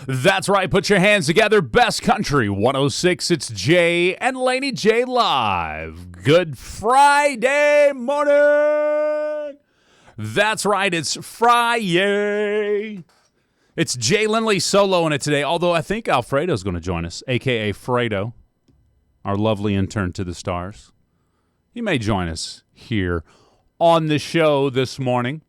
That's right. Put your hands together. Best Country 106. It's Jay and Laney J live. Good Friday morning. That's right. It's Friday. It's Jay Lindley solo in it today, although I think Alfredo's going to join us, a.k.a. Fredo, our lovely intern to the stars. He may join us here on the show this morning.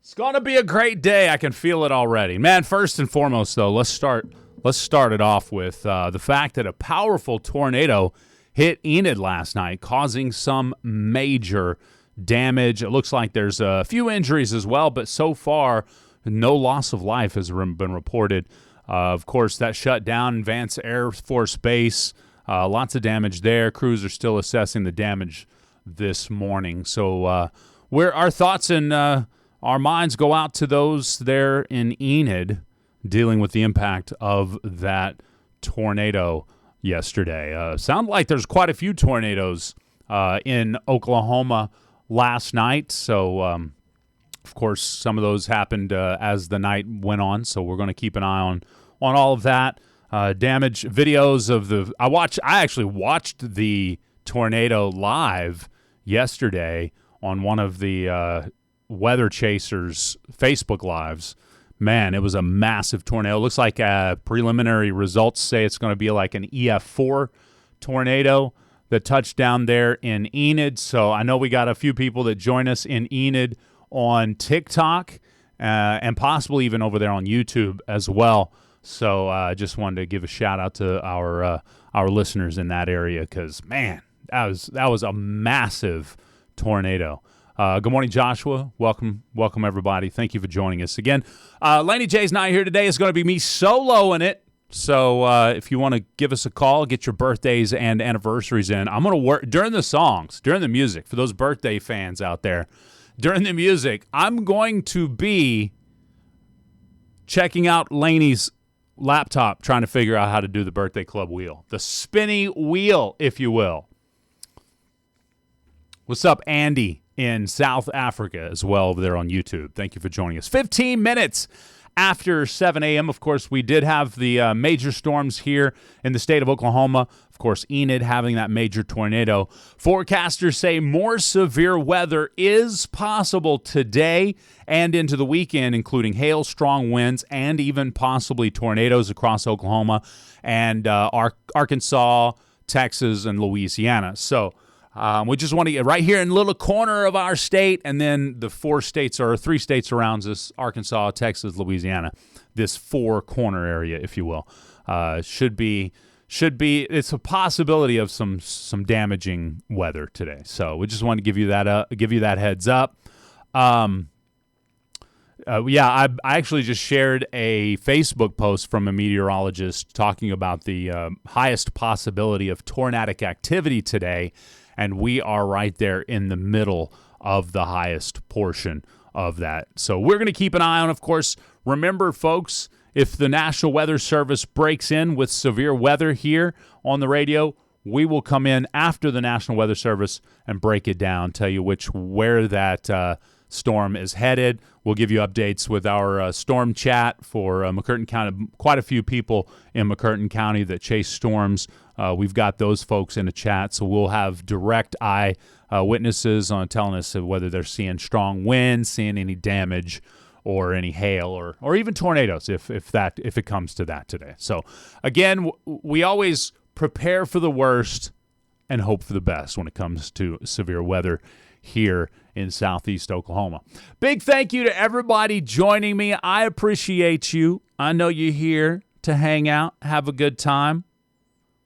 It's going to be a great day. I can feel it already. Man, first and foremost, though, let's start it off with the fact that a powerful tornado hit Enid last night, causing some major damage. It looks like there's a few injuries as well, but so far, no loss of life has been reported. Of course, that shut down Vance Air Force Base. Lots of damage there. Crews are still assessing the damage this morning. So our thoughts and our minds go out to those there in Enid dealing with the impact of that tornado yesterday. Sounded like there's quite a few tornadoes in Oklahoma last night. So, of course, some of those happened as the night went on. So we're going to keep an eye on all of that. Damage videos of I actually watched the tornado live yesterday on one of the Weather Chasers Facebook Lives. Man, it was a massive tornado. It looks like preliminary results say it's going to be like an EF4 tornado that touched down there in Enid. So I know we got a few people that join us in Enid on TikTok and possibly even over there on YouTube as well. So I just wanted to give a shout out to our listeners in that area because, man, that was a massive tornado. Good morning, Joshua. Welcome, everybody. Thank you for joining us again. Laney J's not here today. It's going to be me soloing it. So if you want to give us a call, get your birthdays and anniversaries in. I'm going to work during the songs, during the music, for those birthday fans out there. During the music, I'm going to be checking out Laney's laptop, trying to figure out how to do the birthday club wheel. The spinny wheel, if you will. What's up, Andy? In South Africa as well over there on YouTube. Thank you for joining us. 15 minutes after 7 a.m., of course, we did have the major storms here in the state of Oklahoma. Of course, Enid having that major tornado. Forecasters say more severe weather is possible today and into the weekend, including hail, strong winds, and even possibly tornadoes across Oklahoma and Arkansas, Texas, and Louisiana. So, we just want to get right here in a little corner of our state, and then the 3 states around us, Arkansas, Texas, Louisiana, this 4-corner area, if you will, should be. It's a possibility of some damaging weather today. So we just want to give you that heads up. I actually just shared a Facebook post from a meteorologist talking about the highest possibility of tornadic activity today. And we are right there in the middle of the highest portion of that. So we're going to keep an eye on, of course. Remember, folks, if the National Weather Service breaks in with severe weather here on the radio, we will come in after the National Weather Service and break it down, tell you where that storm is headed. We'll give you updates with our storm chat for McCurtain County. Quite a few people in McCurtain County that chase storms. We've got those folks in the chat, so we'll have direct eye witnesses on telling us whether they're seeing strong winds, seeing any damage, or any hail, or even tornadoes if it comes to that today. So again, we always prepare for the worst and hope for the best when it comes to severe weather here in southeast Oklahoma. Big thank you to everybody joining me. I appreciate you. I know you're here to hang out, have a good time.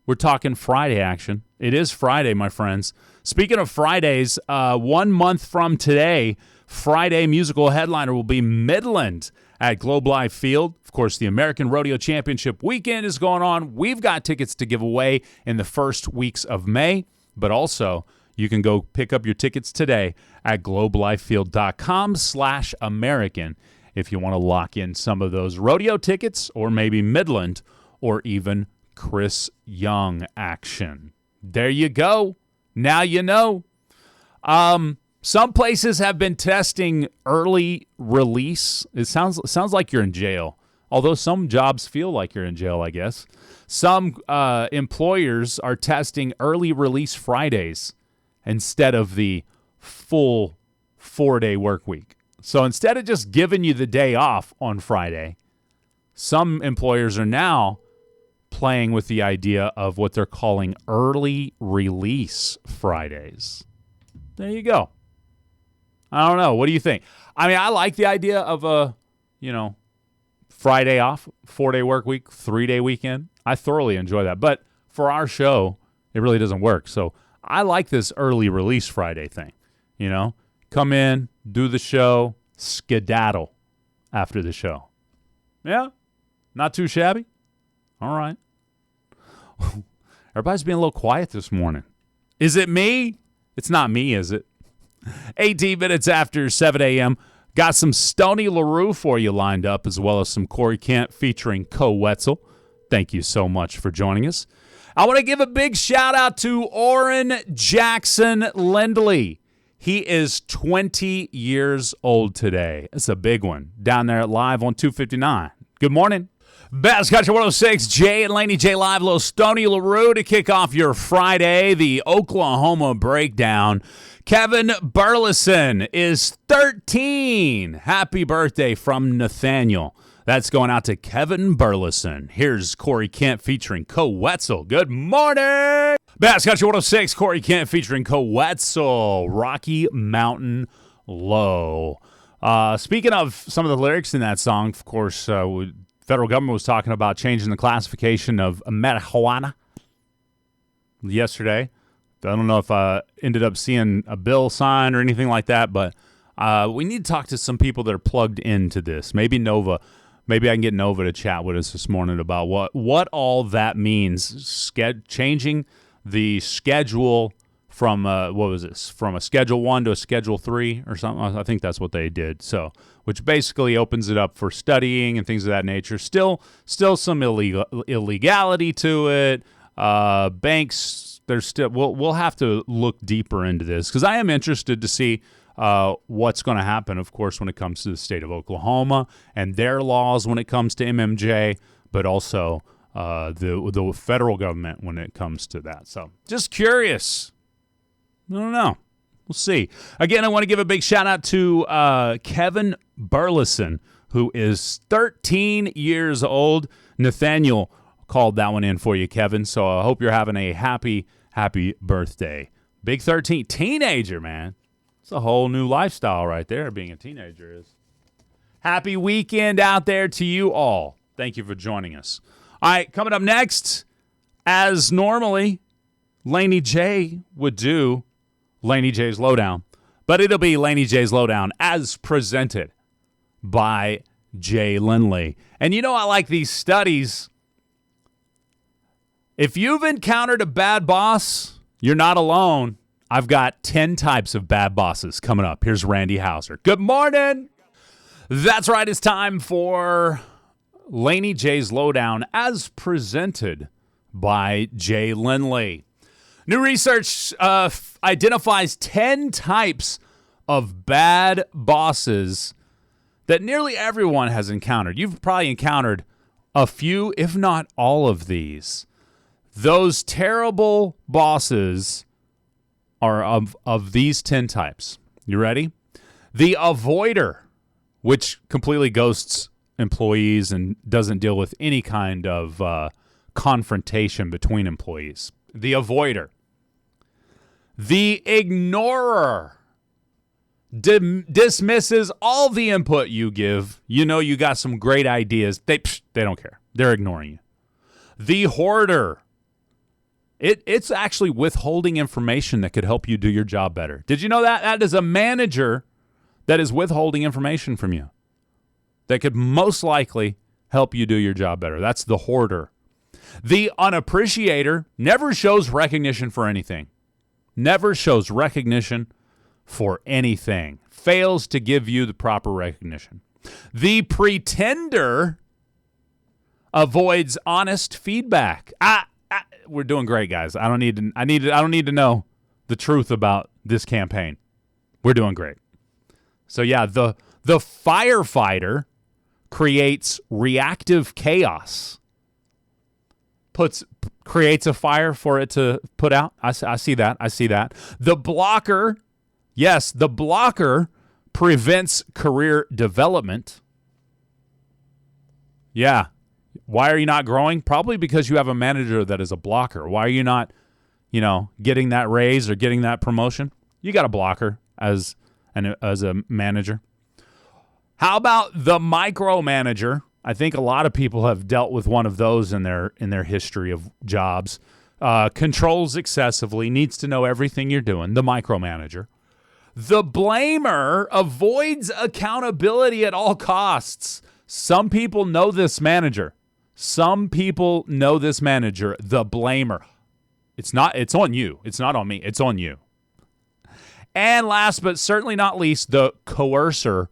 We're talking Friday action. It is Friday, my friends. Speaking of Fridays, 1 month from today, Friday musical headliner will be Midland at Globe Life Field. Of course, the American Rodeo Championship weekend is going on. We've got tickets to give away in the first weeks of May, but also you can go pick up your tickets today at globelifefield.com/American if you want to lock in some of those rodeo tickets or maybe Midland or even Chris Young action. There you go. Now you know. Some places have been testing early release. It sounds like you're in jail, although some jobs feel like you're in jail, I guess. Some employers are testing early release Fridays instead of the full 4-day work week. So instead of just giving you the day off on Friday, some employers are now playing with the idea of what they're calling early release Fridays. There you go. I don't know. What do you think? I mean, I like the idea of a, Friday off, 4-day work week, 3-day weekend. I thoroughly enjoy that. But for our show, it really doesn't work. So I like this early release Friday thing. Come in, do the show, skedaddle after the show. Yeah? Not too shabby? All right. Everybody's being a little quiet this morning. Is it me? It's not me, is it? 18 minutes after 7 a.m. Got some Stoney LaRue for you lined up, as well as some Corey Kent featuring Co Wetzel. Thank you so much for joining us. I want to give a big shout out to Orrin Jackson Lindley. He is 20 years old today. It's a big one. Down there at Live on 259. Good morning. Bass Country 106, Jay and Laney, Jay Live, little Stoney LaRue to kick off your Friday, the Oklahoma Breakdown. Kevin Burleson is 13. Happy birthday from Nathaniel. That's going out to Kevin Burleson. Here's Corey Kent featuring Co Wetzel. Good morning. Bass Country 106, Corey Kent featuring Co Wetzel. Rocky Mountain Low. Speaking of some of the lyrics in that song, of course, federal government was talking about changing the classification of marijuana yesterday. I don't know if I ended up seeing a bill sign or anything like that, but we need to talk to some people that are plugged into this. Maybe Nova. Maybe I can get Nova to chat with us this morning about what all that means. Changing the schedule from from a Schedule 1 to a Schedule 3 or something. I think that's what they did. So, which basically opens it up for studying and things of that nature. Still some illegality to it. Banks. There's still we'll have to look deeper into this because I am interested to see what's going to happen, of course, when it comes to the state of Oklahoma and their laws when it comes to MMJ, but also the federal government when it comes to that. So just curious. I don't know. We'll see. Again, I want to give a big shout out to Kevin Burleson, who is 13 years old. Nathaniel called that one in for you, Kevin. So I hope you're having a happy birthday. Big 13. Teenager, man. It's a whole new lifestyle right there, being a teenager is. Happy weekend out there to you all. Thank you for joining us. All right, coming up next, as normally, Laney J would do Laney J's Lowdown. But it'll be Laney J's Lowdown as presented by Jay Lindley. And I like these studies. If you've encountered a bad boss, you're not alone. I've got 10 types of bad bosses coming up. Here's Randy Hauser. Good morning. That's right. It's time for Laney J's Lowdown as presented by Jay Lindley. New research identifies 10 types of bad bosses that nearly everyone has encountered. You've probably encountered a few, if not all of these. Those terrible bosses are of these 10 types. You ready? The avoider, which completely ghosts employees and doesn't deal with any kind of confrontation between employees. The avoider. The ignorer. Dismisses all the input you give. You got some great ideas. They don't care. They're ignoring you. The hoarder. It's actually withholding information that could help you do your job better. Did you know that? That is a manager that is withholding information from you that could most likely help you do your job better. That's the hoarder. The unappreciator never shows recognition for anything. Never shows recognition for anything. Fails to give you the proper recognition. The pretender avoids honest feedback. We're doing great, guys. I don't need to know the truth about this campaign. We're doing great. So yeah, the firefighter creates reactive chaos. Creates a fire for it to put out. I see that. The blocker, yes, the blocker prevents career development. Yeah. Why are you not growing? Probably because you have a manager that is a blocker. Why are you not, getting that raise or getting that promotion? You got a blocker as a manager. How about the micromanager? I think a lot of people have dealt with one of those in their history of jobs. Controls excessively, needs to know everything you're doing. The micromanager. The blamer avoids accountability at all costs. Some people know this manager. The blamer. It's on you. It's not on me. It's on you. And last but certainly not least, the coercer,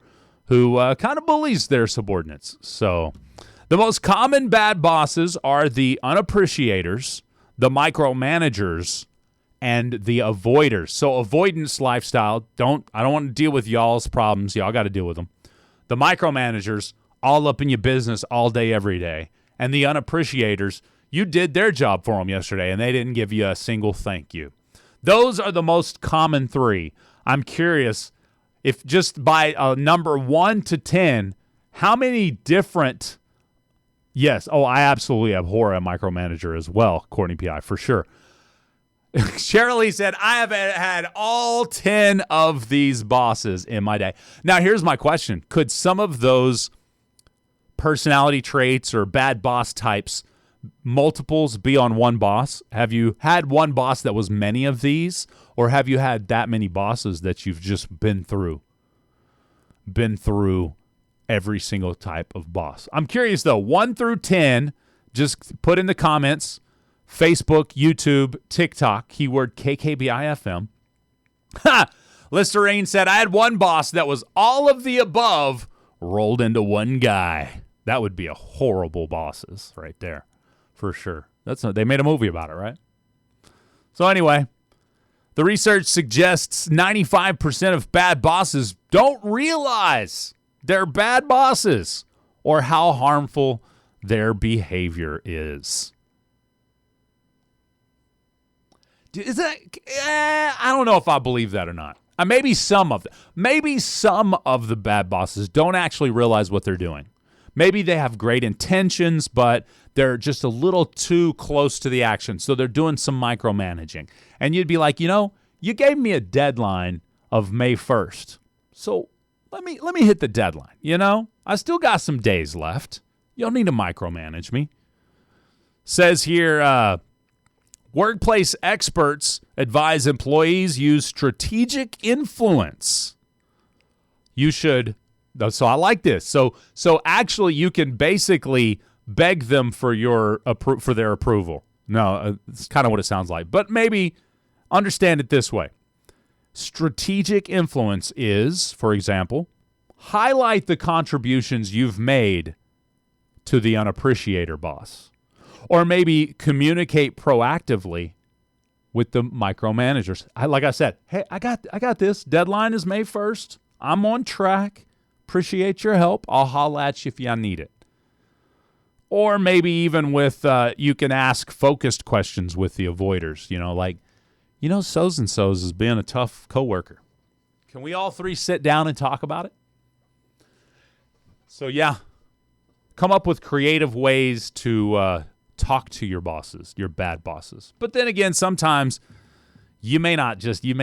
who kind of bullies their subordinates. So the most common bad bosses are the unappreciators, the micromanagers, and the avoiders. So avoidance lifestyle, I don't want to deal with y'all's problems. Y'all got to deal with them. The micromanagers, all up in your business all day, every day. And the unappreciators, you did their job for them yesterday, and they didn't give you a single thank you. Those are the most common three. I'm curious, if just by number 1 to 10, how many different, yes, I absolutely abhor a micromanager as well, according to PI, for sure. Shirley said, I have had all 10 of these bosses in my day. Now, here's my question. Could some of those personality traits or bad boss types, multiples, be on one boss? Have you had one boss that was many of these, or have you had that many bosses that you've just been through every single type of boss? I'm curious though, 1 through 10, just put in the comments, Facebook, YouTube, TikTok, keyword KKBI FM. Listerine said, I had one boss that was all of the above rolled into one guy. That would be a horrible bosses right there, for sure. They made a movie about it, right? So anyway, the research suggests 95% of bad bosses don't realize they're bad bosses or how harmful their behavior is. I don't know if I believe that or not. Maybe some of the bad bosses don't actually realize what they're doing. Maybe they have great intentions, but they're just a little too close to the action. So they're doing some micromanaging. And you'd be like, you gave me a deadline of May 1st. So let me hit the deadline. I still got some days left. You don't need to micromanage me. Says here, workplace experts advise employees use strategic influence. So I like this. So actually, you can basically beg them for their approval. No, it's kind of what it sounds like. But maybe understand it this way. Strategic influence is, for example, highlight the contributions you've made to the unappreciator boss. Or maybe communicate proactively with the micromanagers. Like I said, hey, I got this. Deadline is May 1st. I'm on track. Appreciate your help. I'll holler at you if you need it. Or maybe even with, you can ask focused questions with the avoiders. So's and so's is being a tough coworker. Can we all three sit down and talk about it? So yeah, come up with creative ways to talk to your bosses, your bad bosses. But then again, sometimes you may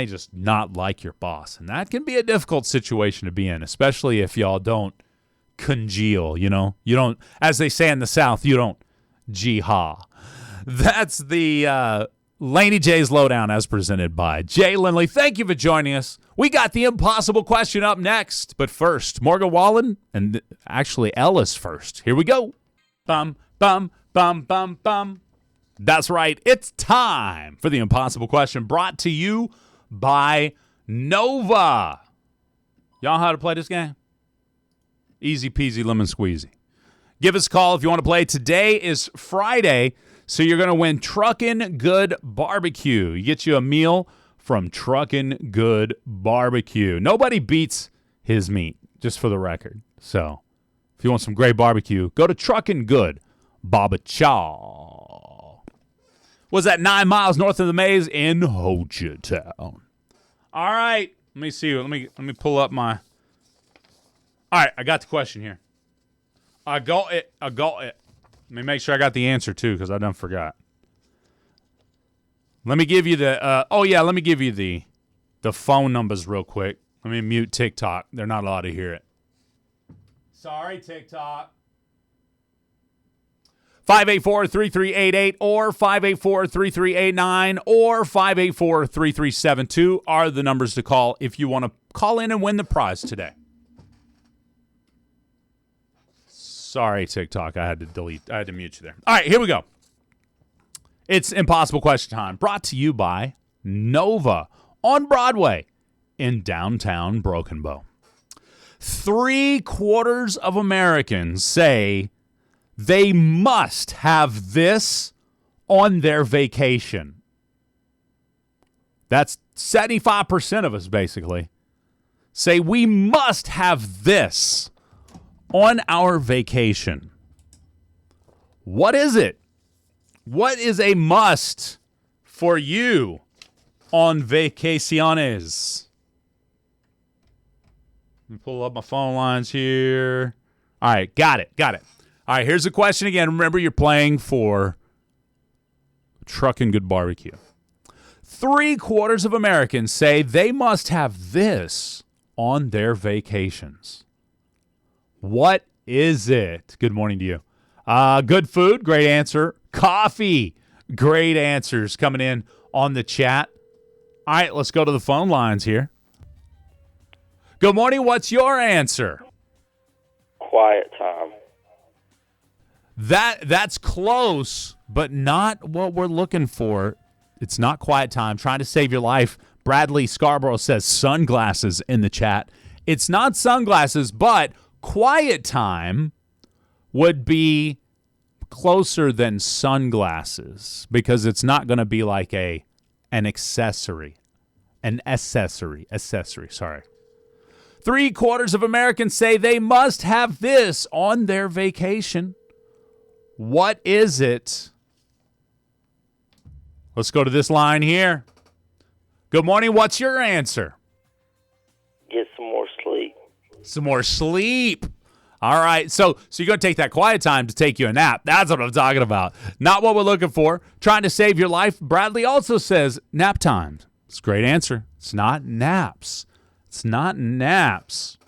just not like your boss. And that can be a difficult situation to be in, especially if y'all don't congeal, You don't, as they say in the South, you don't jee-haw. That's the Laney J's Lowdown as presented by Jay Lindley. Thank you for joining us. We got the impossible question up next. But first, Morgan Wallen and actually Ellis first. Here we go. Bum, bum, bum, bum, bum. That's right. It's time for the impossible question brought to you by Nova. Y'all know how to play this game? Easy peasy lemon squeezy. Give us a call if you want to play. Today is Friday, so you're going to win Truckin' Good Barbecue. You get you a meal from Truckin' Good Barbecue. Nobody beats his meat, just for the record. So if you want some great barbecue, go to Truckin' Good Barbecue. Was that 9 miles north of the maze in Hochatown? All right. Let me see. Let me pull up my. All right, I got the question here. I got it. Let me make sure I got the answer too, because I done forgot. Let me give you the. Let me give you the phone numbers real quick. Let me mute TikTok. They're not allowed to hear it. Sorry, TikTok. 584-3388 or 584-3389 or 584-3372 are the numbers to call if you want to call in and win the prize today. Sorry, TikTok. I had to mute you there. All right, here we go. It's Impossible Question Time, brought to you by Nova on Broadway in downtown Broken Bow. 3/4 of Americans say they must have this on their vacation. That's 75% of us, basically, say we must have this on our vacation. What is it? What is a must for you on vacaciones? Let me pull up my phone lines here. All right, got it. All right, here's the question again. Remember, you're playing for Truckin' Good Barbecue. 3/4 of Americans say they must have this on their vacations. What is it? Good morning to you. Good food, great answer. Coffee, great answers coming in on the chat. All right, let's go to the phone lines here. Good morning. What's your answer? Quiet time. That's close, but not what we're looking for. It's not quiet time. Trying to save your life. Bradley Scarborough says sunglasses in the chat. It's not sunglasses, but quiet time would be closer than sunglasses because it's not going to be like an accessory. Accessory, sorry. 3/4 of Americans say they must have this on their vacation. What is it? Let's go to this line here. Good morning. What's your answer? Get some more sleep. Some more sleep. All right. So you're going to take that quiet time to take you a nap. That's what I'm talking about. Not what we're looking for. Trying to save your life. Bradley also says nap time. It's a great answer. It's not naps. It's not naps.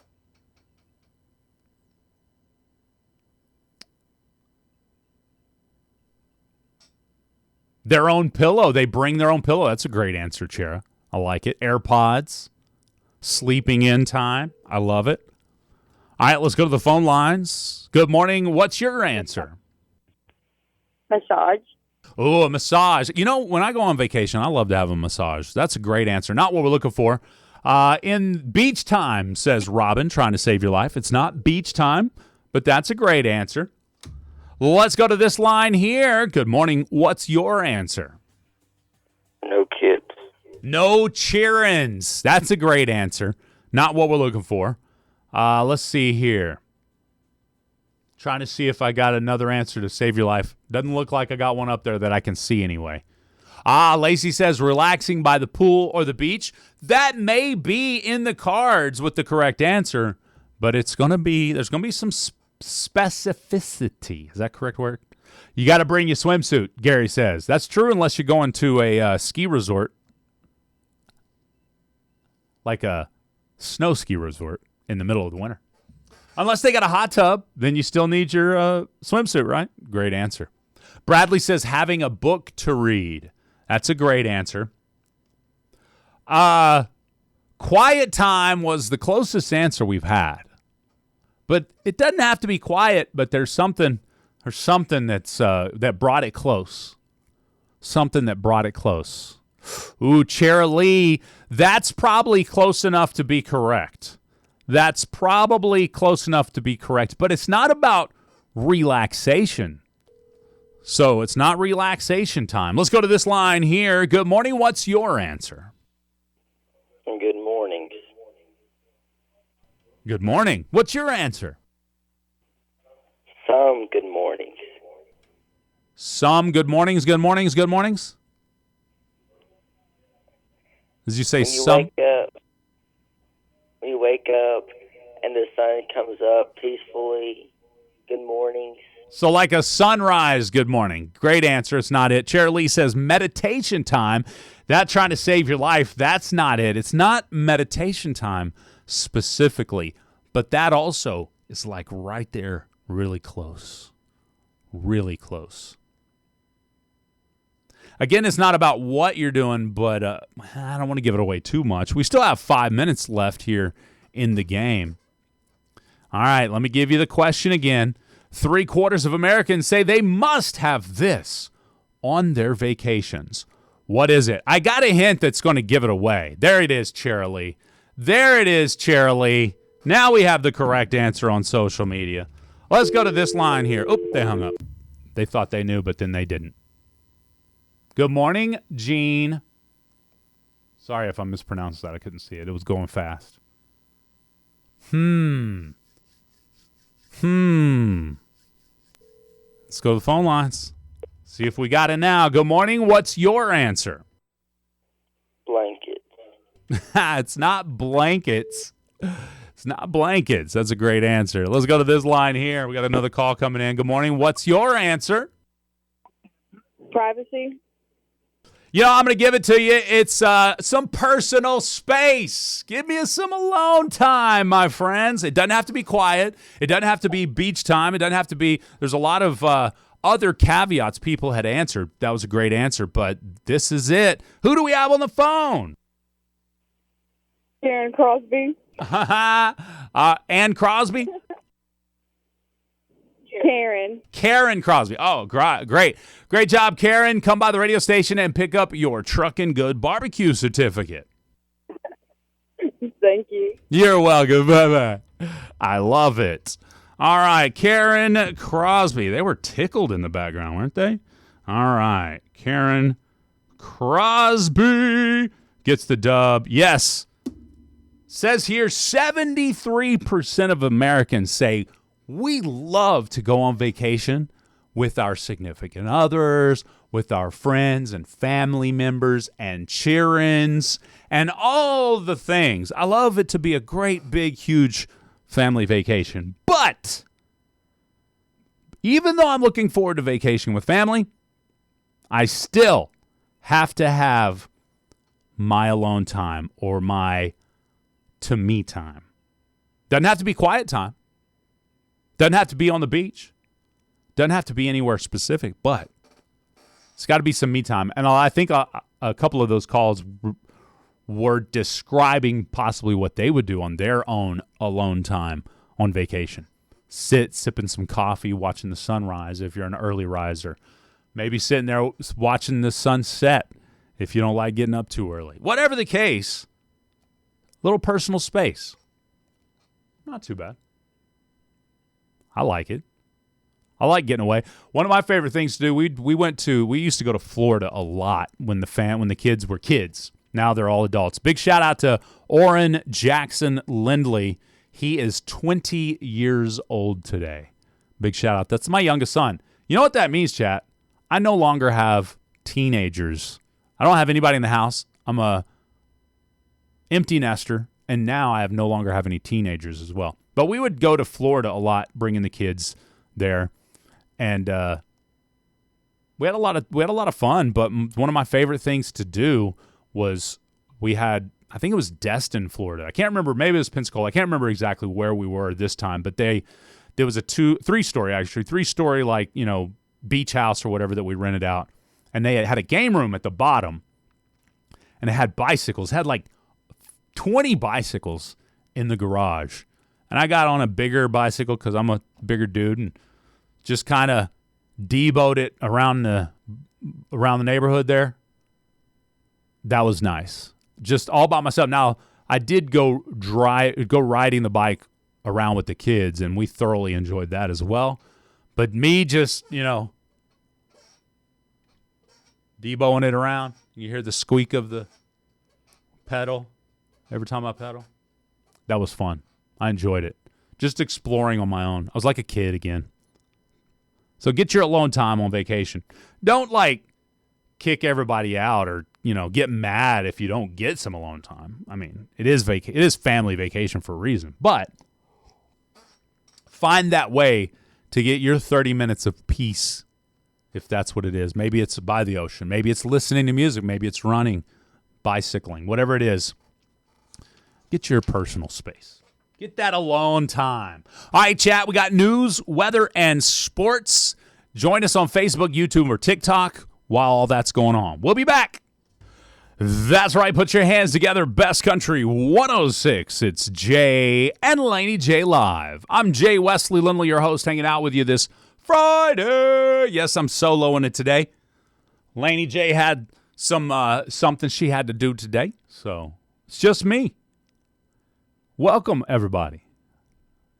Their own pillow. They bring their own pillow. That's a great answer, Chera. I like it. AirPods. Sleeping in time. I love it. All right, let's go to the phone lines. Good morning. What's your answer? Massage. Oh, a massage. You know, when I go on vacation, I love to have a massage. That's a great answer. Not what we're looking for. In beach time, says Robin, trying to save your life. It's not beach time, but that's a great answer. Let's go to this line here. Good morning. What's your answer? No kids. No cheerins. That's a great answer. Not what we're looking for. Let's see here. Trying to see if I got another answer to save your life. Doesn't look like I got one up there that I can see anyway. Lacey says relaxing by the pool or the beach. That may be in the cards with the correct answer, but there's going to be some specificity. Is that correct word? You got to bring your swimsuit, Gary says. That's true unless you're going to a ski resort, like a snow ski resort in the middle of the winter. Unless they got a hot tub, then you still need your swimsuit, right? Great answer. Bradley says having a book to read. That's a great answer. Quiet time was the closest answer we've had. But it doesn't have to be quiet, but there's something that's that brought it close. Something that brought it close. Ooh, Chera Lee, that's probably close enough to be correct. But it's not about relaxation. So it's not relaxation time. Let's go to this line here. Good morning. What's your answer? Good morning. What's your answer? Some good mornings. Some good mornings, good mornings, good mornings? Did you say When some? you wake up and the sun comes up peacefully, good mornings. So like a sunrise, good morning. Great answer. It's not it. Chair Lee says meditation time. That trying to save your life, that's not it. It's not meditation time specifically, but that also is like right there, really close. Really close. Again, it's not about what you're doing, but I don't want to give it away too much. We still have 5 minutes left here in the game. All right, let me give you the question again. 3/4 of Americans say they must have this on their vacations. What is it? I got a hint that's going to give it away. There it is, Cherylee. There it is, Cherylee. Now we have the correct answer on social media. Let's go to this line here. Oop, they hung up. They thought they knew, but then they didn't. Good morning, Gene. Sorry if I mispronounced that. I couldn't see it. It was going fast. Let's go to the phone lines. See if we got it now. Good morning. What's your answer? Blankets. It's not blankets. It's not blankets. That's a great answer. Let's go to this line here. We got another call coming in. Good morning. What's your answer? Privacy. I'm going to give it to you. It's some personal space. Give me some alone time, my friends. It doesn't have to be quiet. It doesn't have to be beach time. It doesn't have to be. There's a lot of other caveats people had answered. That was a great answer, but this is it. Who do we have on the phone? Karen Crosby. Ann Crosby? Karen Crosby. Oh, great. Great job, Karen. Come by the radio station and pick up your Truckin' Good barbecue certificate. Thank you. You're welcome. Bye-bye. I love it. All right, Karen Crosby. They were tickled in the background, weren't they? All right, Karen Crosby gets the dub. Yes. Says here 73% of Americans say we love to go on vacation with our significant others, with our friends and family members and cheer-ins and all the things. I love it to be a great, big, huge family vacation. But even though I'm looking forward to vacation with family, I still have to have my alone time or my to-me time. Doesn't have to be quiet time. Doesn't have to be on the beach. Doesn't have to be anywhere specific, but it's got to be some me time. And I think a couple of those calls were describing possibly what they would do on their own alone time on vacation. Sipping some coffee, watching the sunrise if you're an early riser. Maybe sitting there watching the sunset if you don't like getting up too early. Whatever the case, little personal space. Not too bad. I like it. I like getting away. One of my favorite things to do, we used to go to Florida a lot when the kids were kids. Now they're all adults. Big shout out to Orrin Jackson Lindley. He is 20 years old today. Big shout out. That's my youngest son. You know what that means, chat? I no longer have teenagers. I don't have anybody in the house. I'm a empty nester, and now I no longer have any teenagers as well. But we would go to Florida a lot, bringing the kids there, and we had a lot of fun. But one of my favorite things to do was I think it was Destin, Florida. I can't remember. Maybe it was Pensacola. I can't remember exactly where we were this time. But there was a three-story like beach house or whatever that we rented out, and they had a game room at the bottom, and it had bicycles. It had like 20 bicycles in the garage. And I got on a bigger bicycle because I'm a bigger dude and just kind of deboed it around the neighborhood there. That was nice. Just all by myself. Now, I did go riding the bike around with the kids, and we thoroughly enjoyed that as well. But me just, deboing it around. You hear the squeak of the pedal every time I pedal. That was fun. I enjoyed it. Just exploring on my own. I was like a kid again. So get your alone time on vacation. Don't kick everybody out or, get mad if you don't get some alone time. I mean, it is family vacation for a reason. But find that way to get your 30 minutes of peace, if that's what it is. Maybe it's by the ocean. Maybe it's listening to music. Maybe it's running, bicycling, whatever it is. Get your personal space. Get that alone time. All right, chat, we got news, weather, and sports. Join us on Facebook, YouTube, or TikTok while all that's going on. We'll be back. That's right. Put your hands together. Best Country 106. It's Jay and Laney J Live. I'm Jay Wesley Lindley, your host, hanging out with you this Friday. Yes, I'm soloing it today. Laney J had something she had to do today, so it's just me. Welcome, everybody.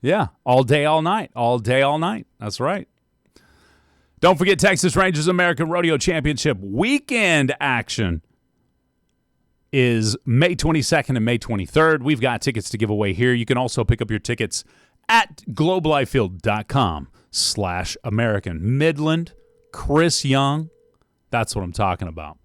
Yeah, all day, all night. All day, all night. That's right. Don't forget Texas Rangers American Rodeo Championship weekend action is May 22nd and May 23rd. We've got tickets to give away here. You can also pick up your tickets at globelifefield.com/American. Midland, Chris Young. That's what I'm talking about.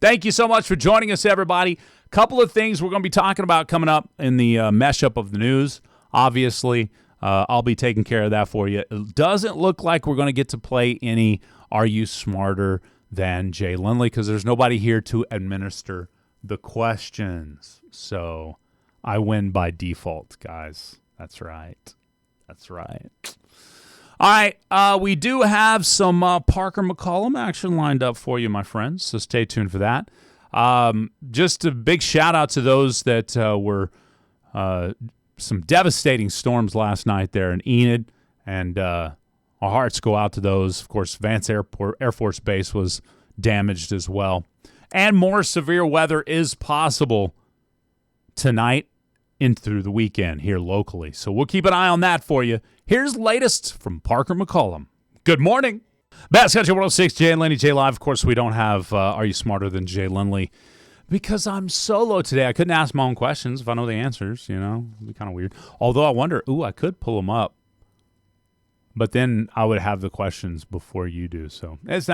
Thank you so much for joining us, everybody. Couple of things we're going to be talking about coming up in the mesh-up of the news. Obviously, I'll be taking care of that for you. It doesn't look like we're going to get to play any Are You Smarter Than Jay Lindley because there's nobody here to administer the questions. So I win by default, guys. That's right. That's right. All right, we do have some Parker McCollum action lined up for you, my friends, so stay tuned for that. Just a big shout-out to those that were some devastating storms last night there in Enid, and our hearts go out to those. Of course, Vance Air Force Base was damaged as well. And more severe weather is possible tonight and through the weekend here locally. So we'll keep an eye on that for you. Here's the latest from Parker McCollum. Good morning. Best Country 106, Jay and Laney J Live. Of course, we don't have Are You Smarter Than Jay Lindley because I'm solo today. I couldn't ask my own questions if I know the answers, It'd be kind of weird. Although I wonder, I could pull them up. But then I would have the questions before you do. So it's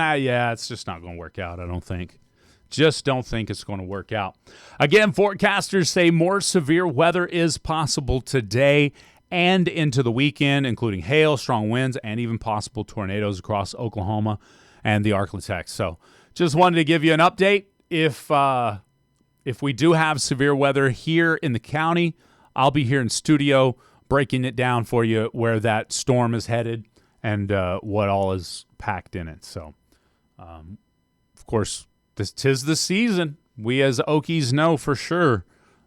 just not going to work out, I don't think. Just don't think it's going to work out. Again, forecasters say more severe weather is possible today and into the weekend, including hail, strong winds, and even possible tornadoes across Oklahoma and the Arklatex. So just wanted to give you an update. If we do have severe weather here in the county, I'll be here in studio breaking it down for you where that storm is headed and what all is packed in it. So, of course, tis the season. We as Okies know for sure.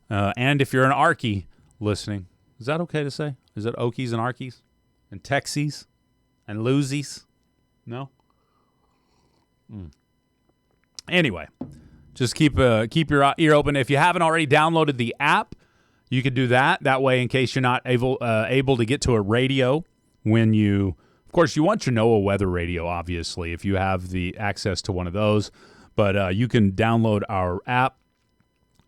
And if you're an Arkie listening, is that okay to say? Is it Okies and Arkies? And Texies? And Losies? No? Anyway, just keep your ear open. If you haven't already downloaded the app, you could do that. That way, in case you're not able to get to a radio when you... Of course, you want your NOAA weather radio, obviously, if you have the access to one of those. But you can download our app.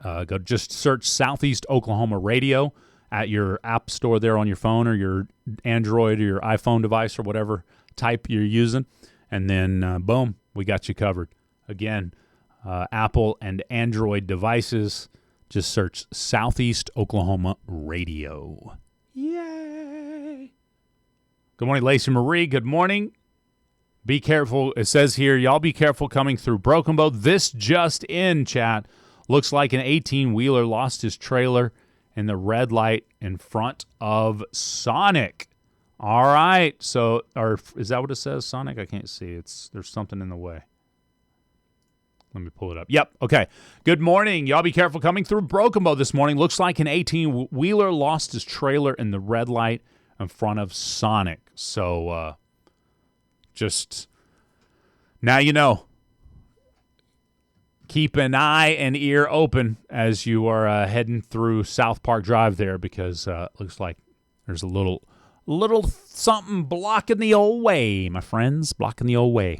Go just search Southeast Oklahoma Radio at your app store there on your phone or your Android or your iPhone device or whatever type you're using. And then, boom, we got you covered. Again, Apple and Android devices, just search Southeast Oklahoma Radio. Yay! Good morning, Lacey Marie. Good morning. Be careful. It says here, y'all be careful coming through Broken Bow. This just in, chat. Looks like an 18-wheeler lost his trailer in the red light in front of Sonic. All right. So, or is that what it says, Sonic? I can't see. There's something in the way. Let me pull it up. Yep. Okay. Good morning. Y'all be careful coming through Broken Bow this morning. Looks like an 18-wheeler lost his trailer in the red light in front of Sonic. So, just now you know. Keep an eye and ear open as you are heading through South Park Drive there because it looks like there's a little something blocking the old way, my friends, blocking the old way.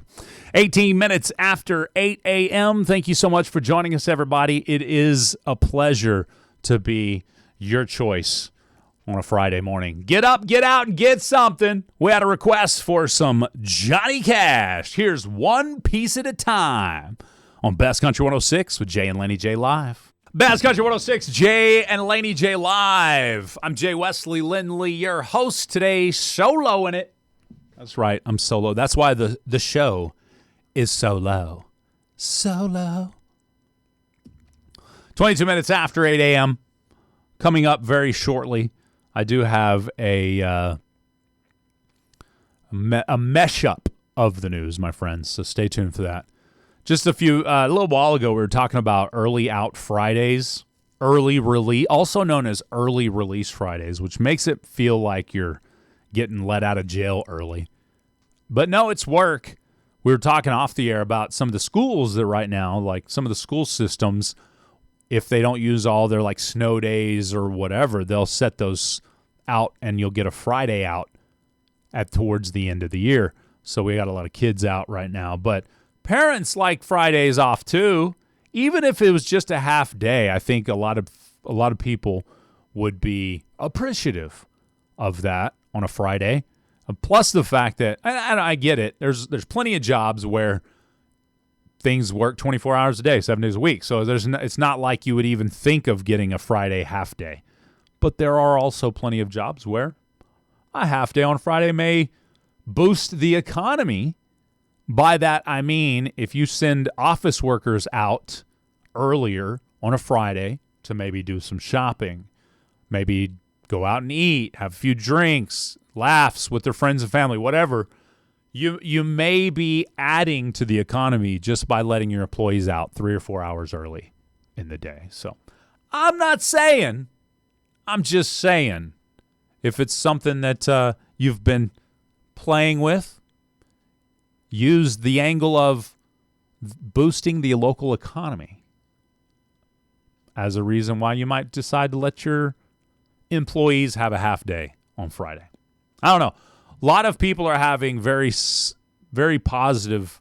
18 minutes after 8 a.m. Thank you so much for joining us, everybody. It is a pleasure to be your choice on a Friday morning. Get up, get out, and get something. We had a request for some Johnny Cash. Here's One Piece at a Time on Best Country 106 with Jay and Laney J Live. Best Country 106, Jay and Laney J Live. I'm Jay Wesley Lindley, your host today, soloing it. That's right, I'm solo. That's why the show is solo. Solo. 22 minutes after 8 a.m. Coming up very shortly, I do have a mesh-up of the news, my friends, so stay tuned for that. Just a little while ago, we were talking about early out Fridays, early release, also known as early release Fridays, which makes it feel like you're getting let out of jail early. But no, it's work. We were talking off the air about some of the schools that right now, like some of the school systems, if they don't use all their like snow days or whatever, they'll set those out and you'll get a Friday out towards the end of the year. So we got a lot of kids out right now, but parents like Fridays off too. Even if it was just a half day, I think a lot of people would be appreciative of that on a Friday. Plus the fact that, and I get it, there's plenty of jobs where things work 24 hours a day, 7 days a week. So it's not like you would even think of getting a Friday half day. But there are also plenty of jobs where a half day on Friday may boost the economy. By that, I mean, if you send office workers out earlier on a Friday to maybe do some shopping, maybe go out and eat, have a few drinks, laughs with their friends and family, whatever, you may be adding to the economy just by letting your employees out 3 or 4 hours early in the day. So I'm not saying, I'm just saying, if it's something that you've been playing with, use the angle of boosting the local economy as a reason why you might decide to let your employees have a half day on Friday. I don't know. A lot of people are having very, very positive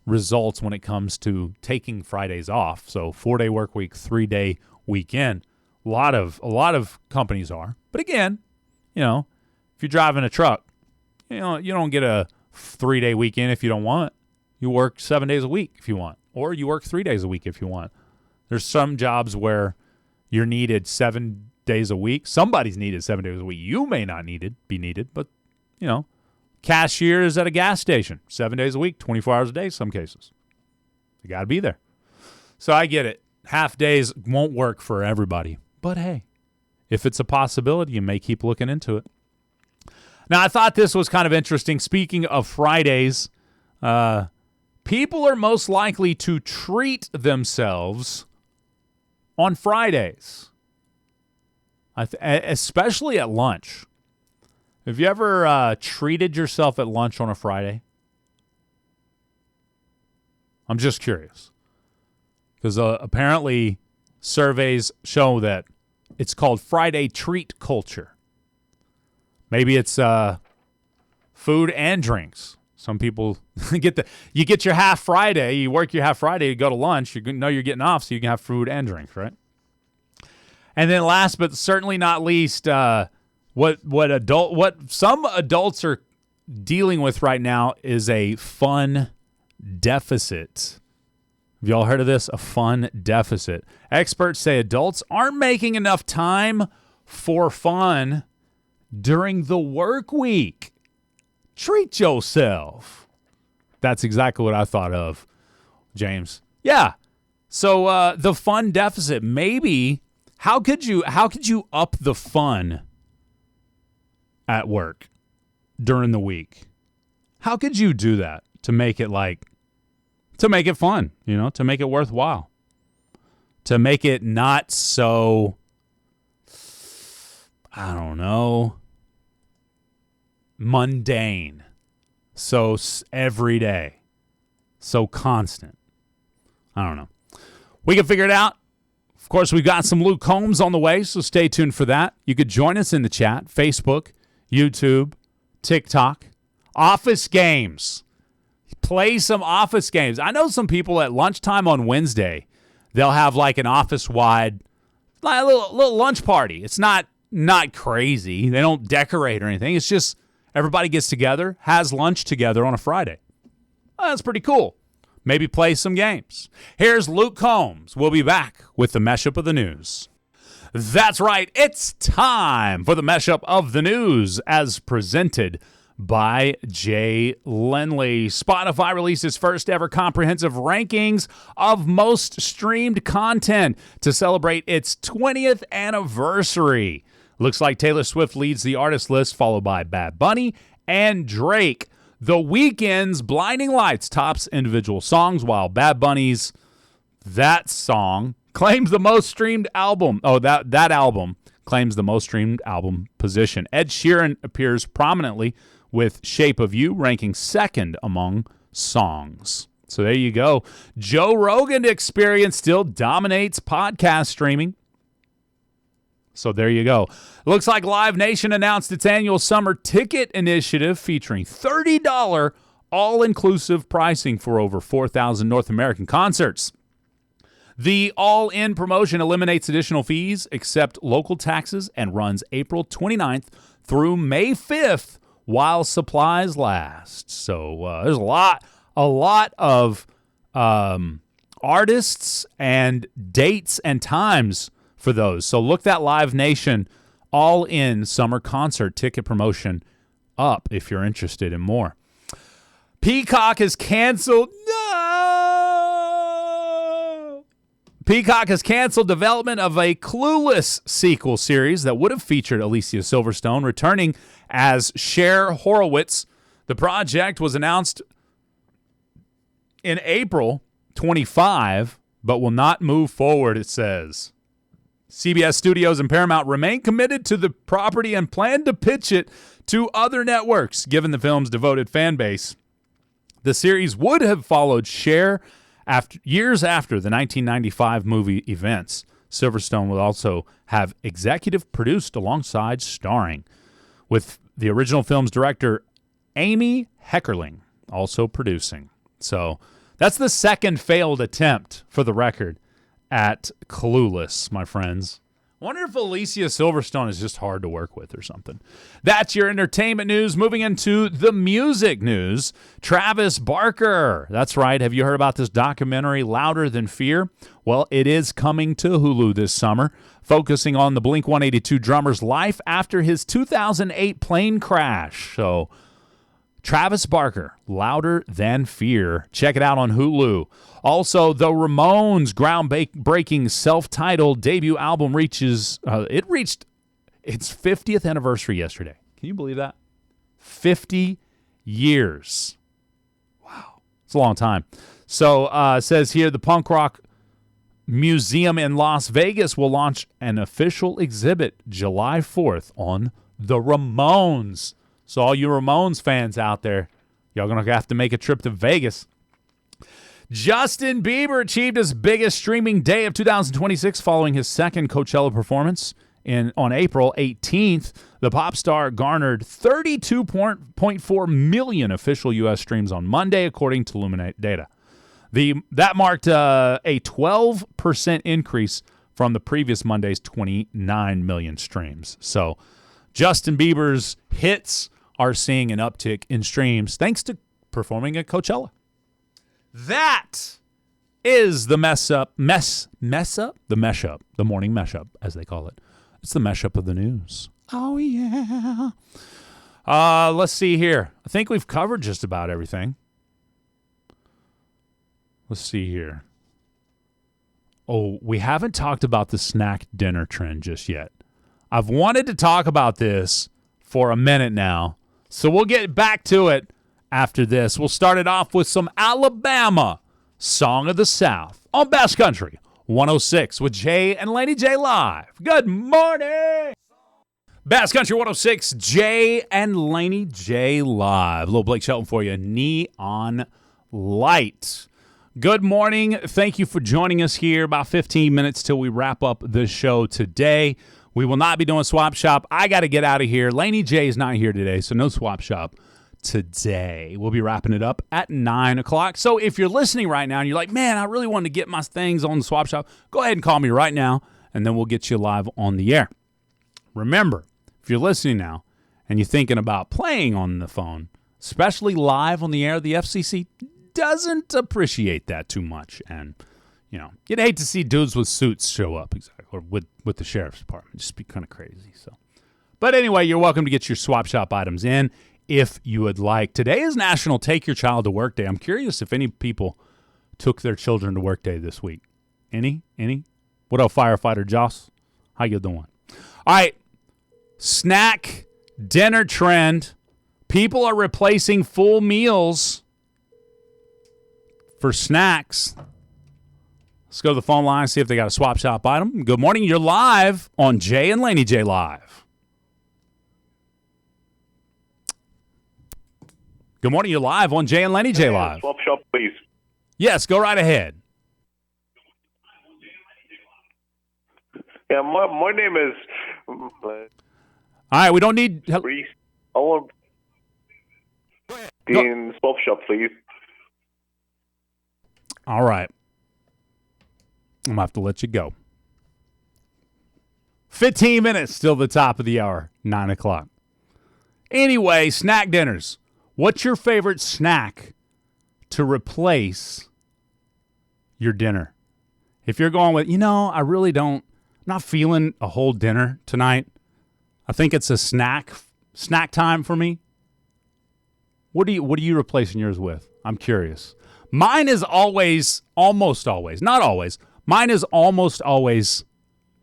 results when it comes to taking Fridays off. So 4-day work week, 3-day weekend. A lot of companies are. But again, if you're driving a truck, you don't get a 3-day weekend if you don't want. You work 7 days a week if you want, or you work 3 days a week if you want. There's some jobs where you're needed 7 days a week. Somebody's needed 7 days a week. You may not be needed, but cashiers at a gas station, 7 days a week, 24 hours a day, some cases. You got to be there. So I get it. Half days won't work for everybody, but hey, if it's a possibility, you may keep looking into it. Now, I thought this was kind of interesting. Speaking of Fridays, people are most likely to treat themselves on Fridays, especially at lunch. Have you ever treated yourself at lunch on a Friday? I'm just curious. Because apparently surveys show that it's called Friday treat culture. Maybe it's food and drinks. Some people you get your half Friday, you work your half Friday, you go to lunch, you know you're getting off so you can have food and drinks, right? And then last but certainly not least, what some adults are dealing with right now is a fun deficit. Have y'all heard of this? A fun deficit. Experts say adults aren't making enough time for fun during the work week. Treat yourself. That's exactly what I thought of, James. Yeah. So the fun deficit, maybe how could you up the fun at work during the week? How could you do that to make it fun, to make it worthwhile, to make it not so, I don't know, mundane, so every day, so constant. I don't know. We can figure it out. Of course, we've got some Luke Combs on the way, so stay tuned for that. You could join us in the chat, Facebook, YouTube, TikTok, office games. Play some office games. I know some people at lunchtime on Wednesday, they'll have like an office-wide, like a little lunch party. It's not not crazy. They don't decorate or anything. It's just everybody gets together, has lunch together on a Friday. That's pretty cool. Maybe play some games. Here's Luke Combs. We'll be back with the Meshup of the News. That's right. It's time for the Meshup of the News as presented by Jay Laney. Spotify released its first ever comprehensive rankings of most streamed content to celebrate its 20th anniversary. Looks like Taylor Swift leads the artist list, followed by Bad Bunny and Drake. The Weeknd's Blinding Lights tops individual songs, while Bad Bunny's That Song claims the most streamed album. Oh, that album claims the most streamed album position. Ed Sheeran appears prominently with Shape of You, ranking second among songs. So there you go. Joe Rogan Experience still dominates podcast streaming. So there you go. Looks like Live Nation announced its annual summer ticket initiative featuring $30 all-inclusive pricing for over 4,000 North American concerts. The all-in promotion eliminates additional fees, except local taxes, and runs April 29th through May 5th while supplies last. So there's a lot of artists and dates and times for those. So look that Live Nation all-in summer concert ticket promotion up if you're interested in more. Peacock has canceled. No! Peacock has canceled development of a Clueless sequel series that would have featured Alicia Silverstone returning as Cher Horowitz. The project was announced in April 25, but will not move forward, it says. CBS Studios and Paramount remain committed to the property and plan to pitch it to other networks, given the film's devoted fan base. The series would have followed Cher years after the 1995 movie events. Silverstone will also have executive produced alongside starring, with the original film's director Amy Heckerling also producing. So that's the second failed attempt, for the record, at Clueless, my friends. I wonder if Alicia Silverstone is just hard to work with or something. That's your entertainment news. Moving into the music news, Travis Barker. That's right. Have you heard about this documentary, Louder Than Fear? Well, it is coming to Hulu this summer, focusing on the Blink-182 drummer's life after his 2008 plane crash. So Travis Barker, Louder Than Fear. Check it out on Hulu. Also, the Ramones' groundbreaking self-titled debut album reached its 50th anniversary yesterday. Can you believe that? 50 years. Wow. It's a long time. So it says here, the Punk Rock Museum in Las Vegas will launch an official exhibit July 4th on the Ramones. So all you Ramones fans out there, y'all going to have to make a trip to Vegas. Justin Bieber achieved his biggest streaming day of 2026 following his second Coachella performance on April 18th. The pop star garnered 32.4 million official U.S. streams on Monday, according to Luminate data. That marked a 12% increase from the previous Monday's 29 million streams. So Justin Bieber's hits are seeing an uptick in streams thanks to performing at Coachella. That is the the morning mesh-up, as they call it. It's the mesh-up of the news. Oh, yeah. Let's see here. I think we've covered just about everything. Let's see here. Oh, we haven't talked about the snack dinner trend just yet. I've wanted to talk about this for a minute now, so we'll get back to it after this. We'll start it off with some Alabama Song of the South on Bass Country 106 with Jay and Laney J live. Good morning. Bass Country 106, Jay and Laney J live. Little Blake Shelton for you. Neon Light. Good morning. Thank you for joining us here. About 15 minutes till we wrap up the show today. We will not be doing Swap Shop. I got to get out of here. Laney J is not here today, so no Swap Shop today. We'll be wrapping it up at 9 o'clock. So if you're listening right now and you're like, man, I really want to get my things on the Swap Shop, go ahead and call me right now, and then we'll get you live on the air. Remember, if you're listening now and you're thinking about playing on the phone, especially live on the air, the FCC doesn't appreciate that too much. And, you'd hate to see dudes with suits show up, exactly, or with the sheriff's department. Just be kind of crazy. So, but anyway, you're welcome to get your swap shop items in if you would like. Today is National Take Your Child to Work Day. I'm curious if any people took their children to work day this week. Any? What up, firefighter Joss? How you doing? All right, snack dinner trend. People are replacing full meals for snacks. Let's go to the phone line and see if they got a swap shop item. Good morning. You're live on Jay and Laney J Live. Good morning. You're live on Jay and Laney J Live. Swap shop, please. Yes, go right ahead. Yeah, my name is... All right, we don't need... Reese. I want... In swap shop, please. All right. I'm going to have to let you go. 15 minutes till the top of the hour, 9 o'clock. Anyway, snack dinners. What's your favorite snack to replace your dinner? If you're going with, I really don't, I'm not feeling a whole dinner tonight. I think it's a snack time for me. What are you replacing yours with? I'm curious. Mine is almost always, not always. Mine is almost always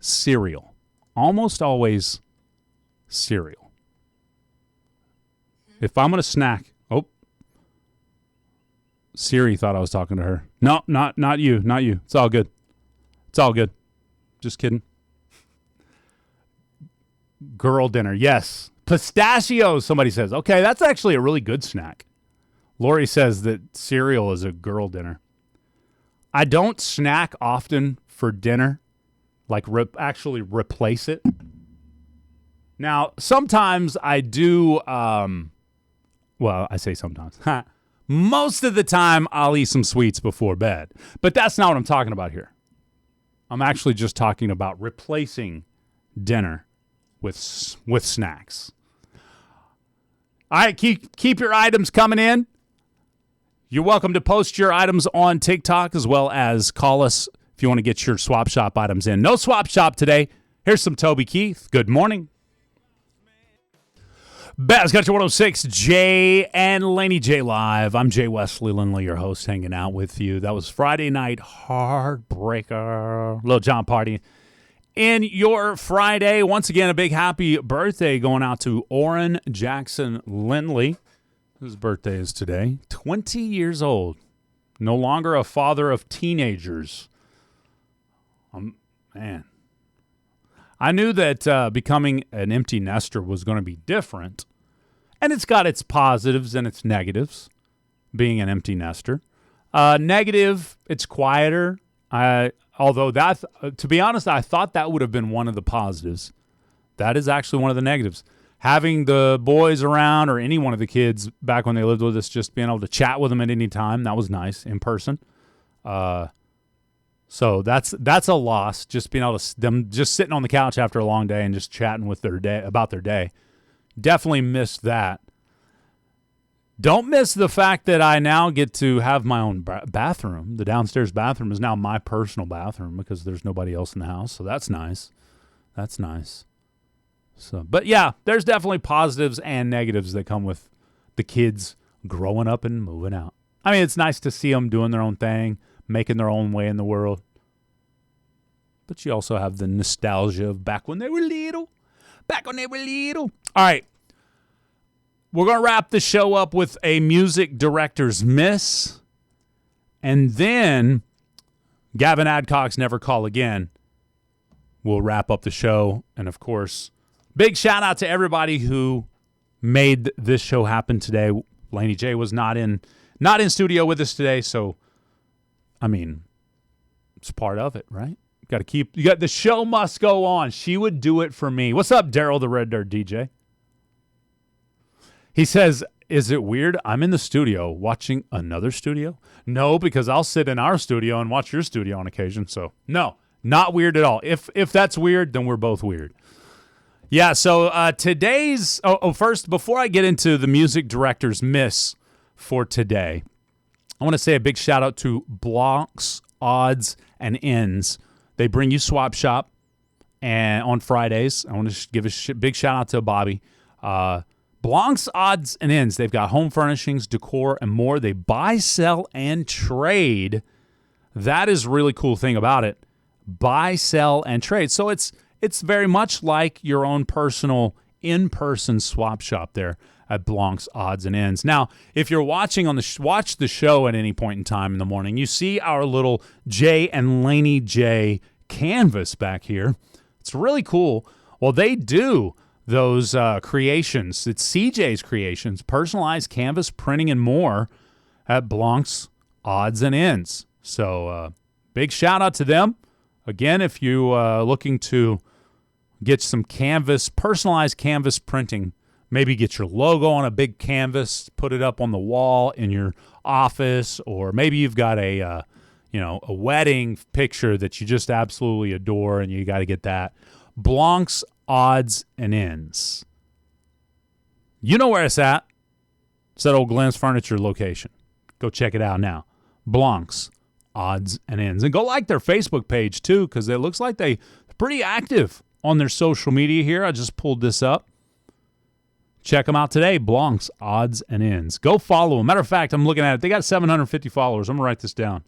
cereal. Almost always cereal. If I'm going to snack, Siri thought I was talking to her. No, not you. It's all good. Just kidding. Girl dinner, yes. Pistachios, somebody says. Okay, that's actually a really good snack. Lori says that cereal is a girl dinner. I don't snack often for dinner, like actually replace it. Now, sometimes I do, I say sometimes. Most of the time, I'll eat some sweets before bed. But that's not what I'm talking about here. I'm actually just talking about replacing dinner with snacks. All right, keep your items coming in. You're welcome to post your items on TikTok as well as call us if you want to get your swap shop items in. No swap shop today. Here's some Toby Keith. Good morning. Baz Country 106, Jay and Laney J Live. I'm Jay Wesley Lindley, your host, hanging out with you. That was Friday Night Heartbreaker. Little John party. In your Friday, once again, a big happy birthday going out to Orrin Jackson Lindley. His birthday is today. 20 years old. No longer a father of teenagers. Man. I knew that becoming an empty nester was going to be different. And it's got its positives and its negatives, being an empty nester. Negative, it's quieter. Although that, to be honest, I thought that would have been one of the positives. That is actually one of the negatives. Having the boys around or any one of the kids back when they lived with us, just being able to chat with them at any time, that was nice in person. So that's a loss. Just being able to them just sitting on the couch after a long day and just chatting with their day about their day. Definitely missed that. Don't miss the fact that I now get to have my own bathroom. The downstairs bathroom is now my personal bathroom because there's nobody else in the house. So that's nice. That's nice. So, but yeah, there's definitely positives and negatives that come with the kids growing up and moving out. I mean, it's nice to see them doing their own thing, making their own way in the world. But you also have the nostalgia of back when they were little. All right. We're going to wrap the show up with a music director's miss. And then Gavin Adcock's Never Call Again. We'll wrap up the show. And, of course, big shout out to everybody who made this show happen today. Laney J was not in studio with us today, so I mean, it's part of it, right? The show must go on. She would do it for me. What's up, Daryl the Red Dirt DJ? He says, is it weird I'm in the studio watching another studio? No, because I'll sit in our studio and watch your studio on occasion. So, no, not weird at all. If that's weird, then we're both weird. Yeah, so today's first, before I get into the music director's miss for today, I want to say a big shout out to Blocks, Odds, and Ends. They bring you Swap Shop and on Fridays. I want to give a big shout out to Bobby. Blancs, Odds, and Ends. They've got home furnishings, decor, and more. They buy, sell, and trade. That is a really cool thing about it. Buy, sell, and trade. So it's very much like your own personal in-person swap shop there at Blanc's Odds and Ends. Now, if you're watching watch the show at any point in time in the morning, you see our little Jay and Laney J canvas back here. It's really cool. Well, they do those creations. It's CJ's Creations, personalized canvas printing and more at Blanc's Odds and Ends. So big shout out to them. Again, if you looking to get some canvas, personalized canvas printing, maybe get your logo on a big canvas, put it up on the wall in your office, or maybe you've got a wedding picture that you just absolutely adore and you got to get that. Blanc's Odds and Ends. You know where it's at. It's at Old Glenn's Furniture location. Go check it out now. Blanc's Odds and Ends. And go like their Facebook page too, because it looks like they're pretty active on their social media here. I just pulled this up. Check them out today. Blanc's Odds and Ends. Go follow them. Matter of fact, I'm looking at it. They got 750 followers. I'm going to write this down.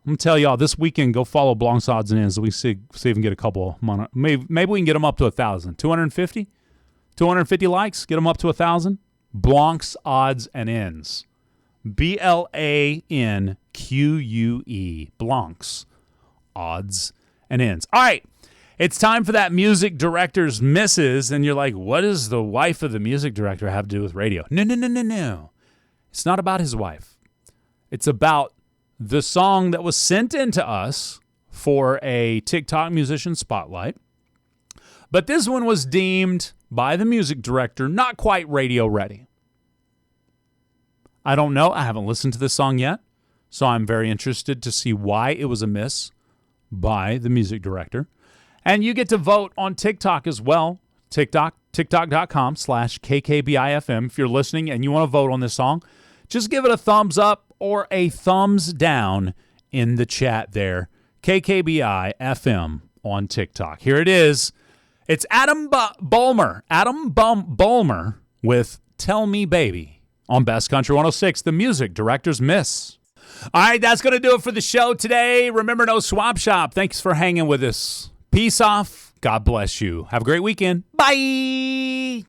I'm going to tell y'all this weekend, go follow Blanc's Odds and Ends. We see if we can get a couple. Maybe we can get them up to 1,000. 250? 250 likes? Get them up to 1,000? Blanc's Odds and Ends. BLANQUE. Blanc's Odds and Ends. All right. It's time for that music director's misses, and you're like, what does the wife of the music director have to do with radio? No. It's not about his wife. It's about the song that was sent in to us for a TikTok musician spotlight. But this one was deemed by the music director not quite radio ready. I don't know. I haven't listened to this song yet, so I'm very interested to see why it was a miss by the music director. And you get to vote on TikTok as well. TikTok.com/KKBIFM. If you're listening and you want to vote on this song, just give it a thumbs up or a thumbs down in the chat there. KKBI-FM on TikTok. Here it is. It's Adam Bulmer. Bulmer with Tell Me Baby on Best Country 106, the music director's miss. All right, that's going to do it for the show today. Remember, no swap shop. Thanks for hanging with us. Peace off. God bless you. Have a great weekend. Bye.